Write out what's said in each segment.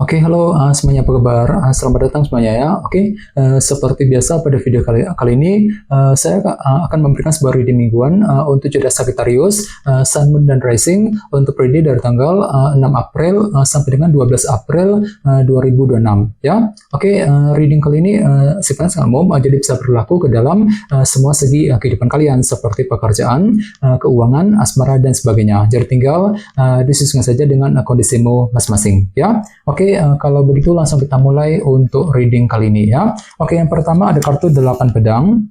Oke, halo semuanya, apa kabar? Selamat datang semuanya ya. Oke, seperti biasa pada video kali ini saya akan memberikan sebuah reading mingguan untuk zodiak Sagittarius, Sun, Moon, dan Rising untuk periode dari tanggal 6 April sampai dengan 12 April 2026 ya. Oke, reading kali ini sifatnya sangat umum, jadi bisa berlaku ke dalam semua segi kehidupan kalian seperti pekerjaan, keuangan, asmara, dan sebagainya. Jadi tinggal disesuaikan saja dengan kondisimu masing-masing ya. Oke, kalau begitu langsung kita mulai untuk reading kali ini ya. Oke, yang pertama ada kartu 8 pedang,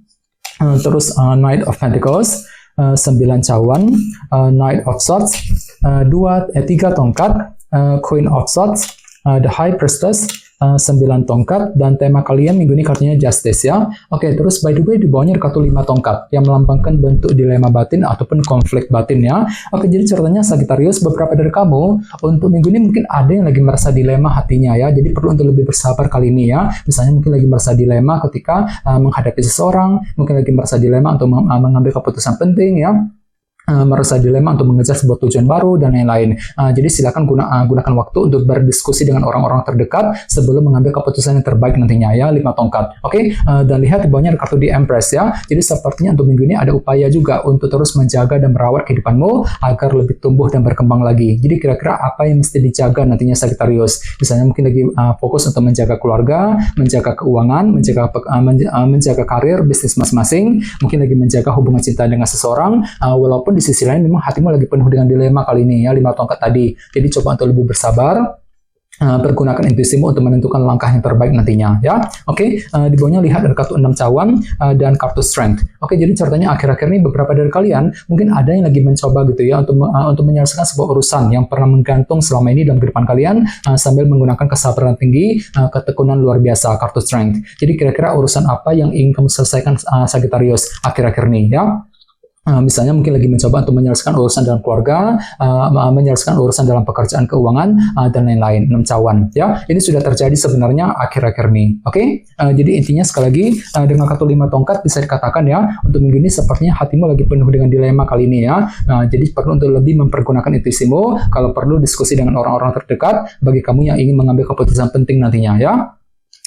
terus Knight of Pentacles, 9 cawan, Knight of Swords, 3 tongkat, Queen of Swords, The High Priestess, 9 tongkat, dan tema kalian minggu ini kartunya Justice ya. Oke, terus by the way di bawahnya ada kartu 5 tongkat yang melambangkan bentuk dilema batin ataupun konflik batin ya. Oke, jadi ceritanya Sagittarius, beberapa dari kamu untuk minggu ini mungkin ada yang lagi merasa dilema hatinya ya. Jadi perlu untuk lebih bersabar kali ini ya. Misalnya mungkin lagi merasa dilema ketika menghadapi seseorang, mungkin lagi merasa dilema untuk mengambil keputusan penting ya. Merasa dilema untuk mengejar sebuah tujuan baru dan lain-lain. Jadi silakan gunakan waktu untuk berdiskusi dengan orang-orang terdekat sebelum mengambil keputusan yang terbaik nantinya ya. 5 tongkat. Oke, dan lihat di bawahnya ada kartu di Empress ya. Jadi sepertinya untuk minggu ini ada upaya juga untuk terus menjaga dan merawat kehidupanmu agar lebih tumbuh dan berkembang lagi. Jadi kira-kira apa yang mesti dijaga nantinya Sagittarius? Misalnya mungkin lagi fokus untuk menjaga keluarga, menjaga keuangan, menjaga karir, bisnis masing-masing, mungkin lagi menjaga hubungan cinta dengan seseorang, walaupun di sisi lain memang hatimu lagi penuh dengan dilema kali ini ya, 5 tongkat tadi. Jadi coba untuk lebih bersabar, pergunakan intuisimu untuk menentukan langkah yang terbaik nantinya ya. Oke, di bawahnya lihat ada kartu 6 cawan dan kartu strength. Oke, jadi ceritanya akhir-akhir ini beberapa dari kalian mungkin ada yang lagi mencoba gitu ya untuk menyelesaikan sebuah urusan yang pernah menggantung selama ini dalam kehidupan kalian sambil menggunakan kesabaran tinggi, ketekunan luar biasa, kartu strength. Jadi kira-kira urusan apa yang ingin kamu selesaikan Sagittarius akhir-akhir ini ya. Misalnya mungkin lagi mencoba untuk menyelesaikan urusan dalam keluarga, menyelesaikan urusan dalam pekerjaan, keuangan, dan lain-lain. 6 cawan ya. Ini sudah terjadi sebenarnya akhir-akhir ini. Oke, jadi intinya sekali lagi dengan kartu 5 tongkat bisa dikatakan ya, untuk minggu ini sepertinya hatimu lagi penuh dengan dilema kali ini ya. Jadi perlu untuk lebih mempergunakan intuisimu, kalau perlu diskusi dengan orang-orang terdekat bagi kamu yang ingin mengambil keputusan penting nantinya ya.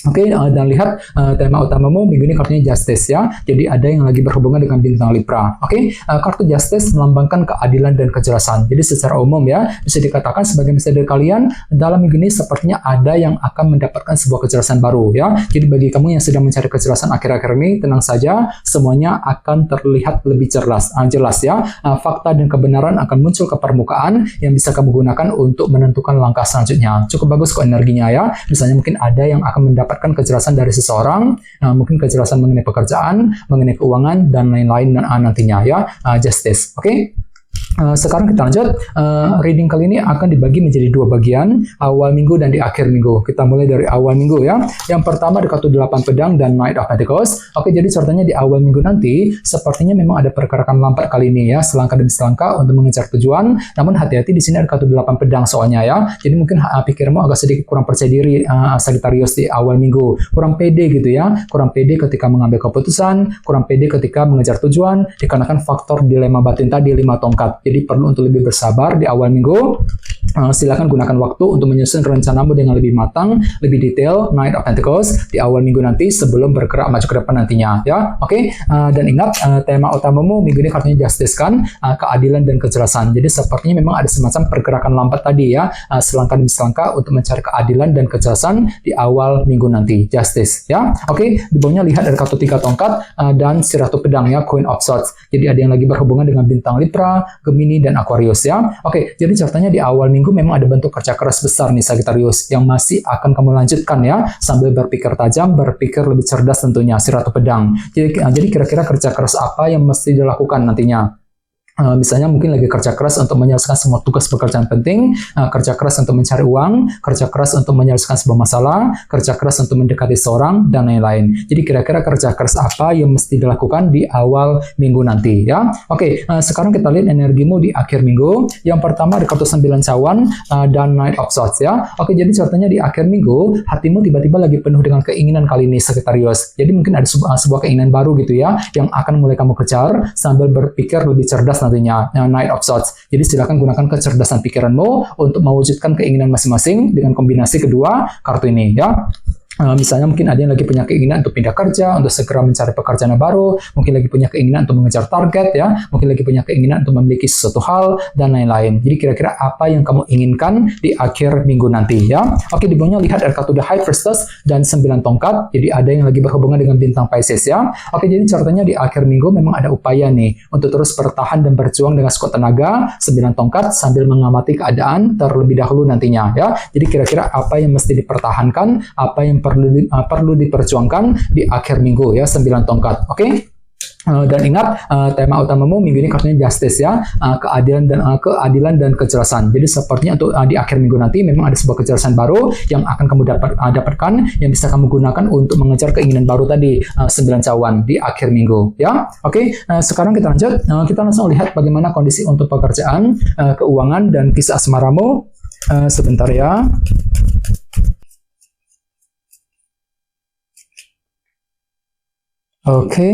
Oke, dan lihat tema utamamu minggu ini kartunya Justice ya. Jadi ada yang lagi berhubungan dengan bintang Libra. Oke, kartu Justice melambangkan keadilan dan kejelasan. Jadi secara umum ya, bisa dikatakan sebagai misalnya dari kalian dalam minggu ini sepertinya ada yang akan mendapatkan sebuah kejelasan baru ya. Jadi bagi kamu yang sedang mencari kejelasan akhir-akhir ini, tenang saja, semuanya akan terlihat lebih jelas ya. Fakta dan kebenaran akan muncul ke permukaan yang bisa kamu gunakan untuk menentukan langkah selanjutnya. Cukup bagus kok energinya ya. Misalnya mungkin ada yang akan mendapatkan kejelasan dari seseorang, mungkin kejelasan mengenai pekerjaan, mengenai keuangan, dan lain-lain nantinya ya, Justice. Oke? Sekarang kita lanjut, reading kali ini akan dibagi menjadi 2 bagian, awal minggu dan di akhir minggu. Kita mulai dari awal minggu ya. Yang pertama ada kartu 8 pedang dan Knight of Pentacles. Oke, jadi ceritanya di awal minggu nanti sepertinya memang ada pergerakan lambat kali ini ya, selangkah demi selangkah untuk mengejar tujuan. Namun hati-hati di sini ada kartu 8 pedang soalnya ya. Jadi mungkin pikirmu agak sedikit kurang percaya diri Sagittarius di awal minggu. Kurang pede gitu ya. Kurang pede ketika mengambil keputusan, kurang pede ketika mengejar tujuan dikarenakan faktor dilema batin tadi 5 tongkat. Jadi perlu untuk lebih bersabar di awal minggu. Silakan gunakan waktu untuk menyusun rencanamu dengan lebih matang, lebih detail, Knight of Pentacles di awal minggu nanti sebelum bergerak maju ke depan nantinya ya. Oke, dan ingat tema utamamu minggu ini kartunya Justice kan, keadilan dan kejelasan. Jadi sepertinya memang ada semacam pergerakan lambat tadi ya, selangkah demi selangkah untuk mencari keadilan dan kejelasan di awal minggu nanti, Justice ya. Oke, di bawahnya lihat ada kartu 3 tongkat dan si Ratu Pedang ya, Queen of Swords. Jadi ada yang lagi berhubungan dengan bintang Libra, Gemini, dan Aquarius ya. Oke, jadi ceritanya di awal minggu memang ada bentuk kerja keras besar nih Sagittarius yang masih akan kamu lanjutkan ya, sambil berpikir tajam, berpikir lebih cerdas tentunya, si Ratu Pedang. Jadi kira-kira kerja keras apa yang mesti dilakukan nantinya? Misalnya mungkin lagi kerja keras untuk menyelesaikan semua tugas pekerjaan penting, kerja keras untuk mencari uang, kerja keras untuk menyelesaikan sebuah masalah, kerja keras untuk mendekati seorang, dan lain-lain. Jadi kira-kira kerja keras apa yang mesti dilakukan di awal minggu nanti ya. Oke, sekarang kita lihat energimu di akhir minggu. Yang pertama ada kartu 9 cawan dan Knight of Swords ya. Oke, jadi ceritanya di akhir minggu hatimu tiba-tiba lagi penuh dengan keinginan kali ini Sagittarius. Jadi mungkin ada sebuah keinginan baru gitu ya yang akan mulai kamu kejar sambil berpikir lebih cerdas nantinya, Knight of Swords. Jadi silakan gunakan kecerdasan pikiranmu untuk mewujudkan keinginan masing-masing dengan kombinasi kedua kartu ini ya. Misalnya mungkin ada yang lagi punya keinginan untuk pindah kerja, untuk segera mencari pekerjaan yang baru, mungkin lagi punya keinginan untuk mengejar target ya, mungkin lagi punya keinginan untuk memiliki sesuatu hal dan lain-lain. Jadi kira-kira apa yang kamu inginkan di akhir minggu nanti ya. Oke, di bawahnya lihat ada kartu The High Priestess dan 9 tongkat. Jadi ada yang lagi berhubungan dengan bintang Pisces ya. Oke, jadi ceritanya di akhir minggu memang ada upaya nih untuk terus bertahan dan berjuang dengan sekuat tenaga, 9 tongkat sambil mengamati keadaan terlebih dahulu nantinya ya. Jadi kira-kira apa yang mesti dipertahankan, apa yang perlu diperjuangkan di akhir minggu ya, 9 tongkat. Oke? Dan ingat tema utamamu minggu ini kartunya Justice ya, keadilan dan kejelasan. Jadi sepertinya untuk di akhir minggu nanti memang ada sebuah kejelasan baru yang akan kamu dapatkan yang bisa kamu gunakan untuk mengejar keinginan baru tadi, 9 cawan di akhir minggu ya. Oke, sekarang kita lanjut, kita langsung lihat bagaimana kondisi untuk pekerjaan, keuangan dan kisah asmaramu. Sebentar ya. Oke,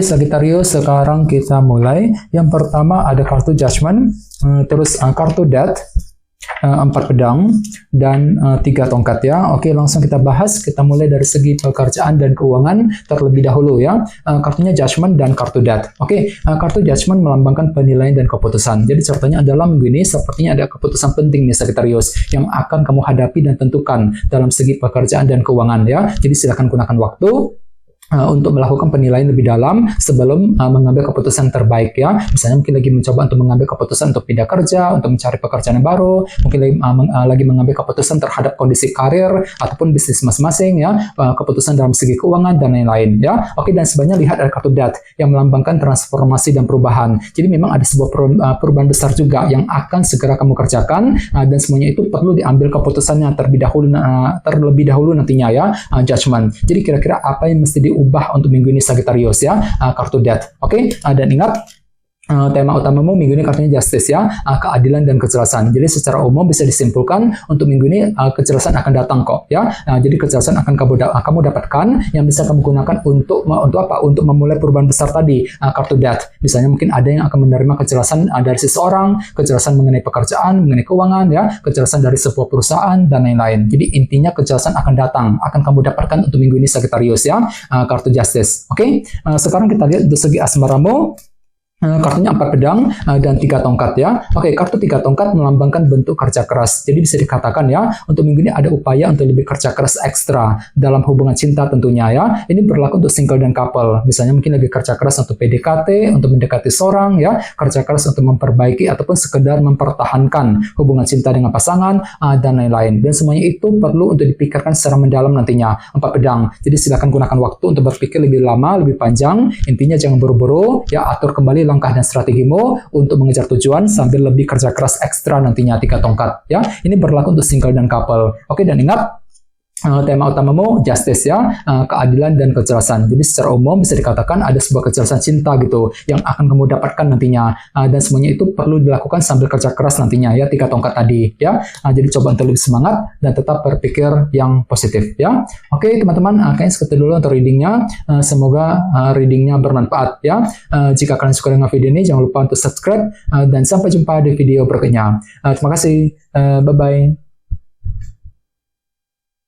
Sagittarius, sekarang kita mulai. Yang pertama ada kartu Judgment, terus kartu Death, 4 pedang, dan 3 tongkat ya. Oke, langsung kita bahas. Kita mulai dari segi pekerjaan dan keuangan terlebih dahulu ya. Kartunya Judgment dan kartu Death. Oke, kartu Judgment melambangkan penilaian dan keputusan. Jadi ceritanya adalah minggu ini sepertinya ada keputusan penting nih Sagittarius yang akan kamu hadapi dan tentukan dalam segi pekerjaan dan keuangan ya. Jadi silakan gunakan waktu untuk melakukan penilaian lebih dalam sebelum mengambil keputusan terbaik ya. Misalnya mungkin lagi mencoba untuk mengambil keputusan untuk pindah kerja, untuk mencari pekerjaan yang baru, mungkin lagi mengambil keputusan terhadap kondisi karir ataupun bisnis masing-masing ya, keputusan dalam segi keuangan dan lain-lain ya. Oke, dan sebenarnya lihat ada kartu Death yang melambangkan transformasi dan perubahan. Jadi memang ada sebuah perubahan besar juga yang akan segera kamu kerjakan, dan semuanya itu perlu diambil keputusannya terlebih dahulu nantinya ya, Judgment. Jadi kira-kira apa yang mesti diubah untuk minggu ini Sagittarius ya, kartu Death. Oke, dan ingat tema utamamu minggu ini kartunya Justice ya, keadilan dan kejelasan. Jadi secara umum bisa disimpulkan untuk minggu ini kejelasan akan datang kok ya. Jadi kejelasan akan kamu dapatkan yang bisa kamu gunakan untuk apa? Untuk memulai perubahan besar tadi, kartu Death. Misalnya mungkin ada yang akan menerima kejelasan dari seseorang, kejelasan mengenai pekerjaan, mengenai keuangan ya, kejelasan dari sebuah perusahaan dan lain-lain. Jadi intinya kejelasan akan datang, akan kamu dapatkan untuk minggu ini Sagittarius ya, kartu Justice. Oke, sekarang kita lihat dari segi asmaramu. Kartunya 4 pedang dan 3 tongkat ya. Oke, kartu 3 tongkat melambangkan bentuk kerja keras. Jadi bisa dikatakan ya, untuk minggu ini ada upaya untuk lebih kerja keras ekstra dalam hubungan cinta tentunya ya. Ini berlaku untuk single dan couple. Misalnya mungkin lagi kerja keras untuk PDKT, untuk mendekati seorang ya, kerja keras untuk memperbaiki ataupun sekedar mempertahankan hubungan cinta dengan pasangan dan lain-lain. Dan semuanya itu perlu untuk dipikirkan secara mendalam nantinya. 4 pedang. Jadi silakan gunakan waktu untuk berpikir lebih lama, lebih panjang. Intinya jangan buru-buru ya, atur kembali langkah dan strategimu untuk mengejar tujuan sambil lebih kerja keras ekstra nantinya 3 tongkat ya. Ini berlaku untuk single dan couple. Oke, dan ingat tema utamamu Justice ya, keadilan dan kejelasan. Jadi secara umum bisa dikatakan ada sebuah kejelasan cinta gitu yang akan kamu dapatkan nantinya, dan semuanya itu perlu dilakukan sambil kerja keras nantinya ya, 3 tongkat tadi ya. Jadi coba untuk lebih semangat dan tetap berpikir yang positif ya. Oke teman-teman, kayaknya segitu dulu untuk readingnya. Semoga readingnya bermanfaat ya. Jika kalian suka dengan video ini jangan lupa untuk subscribe, dan sampai jumpa di video berikutnya. Terima kasih, bye bye.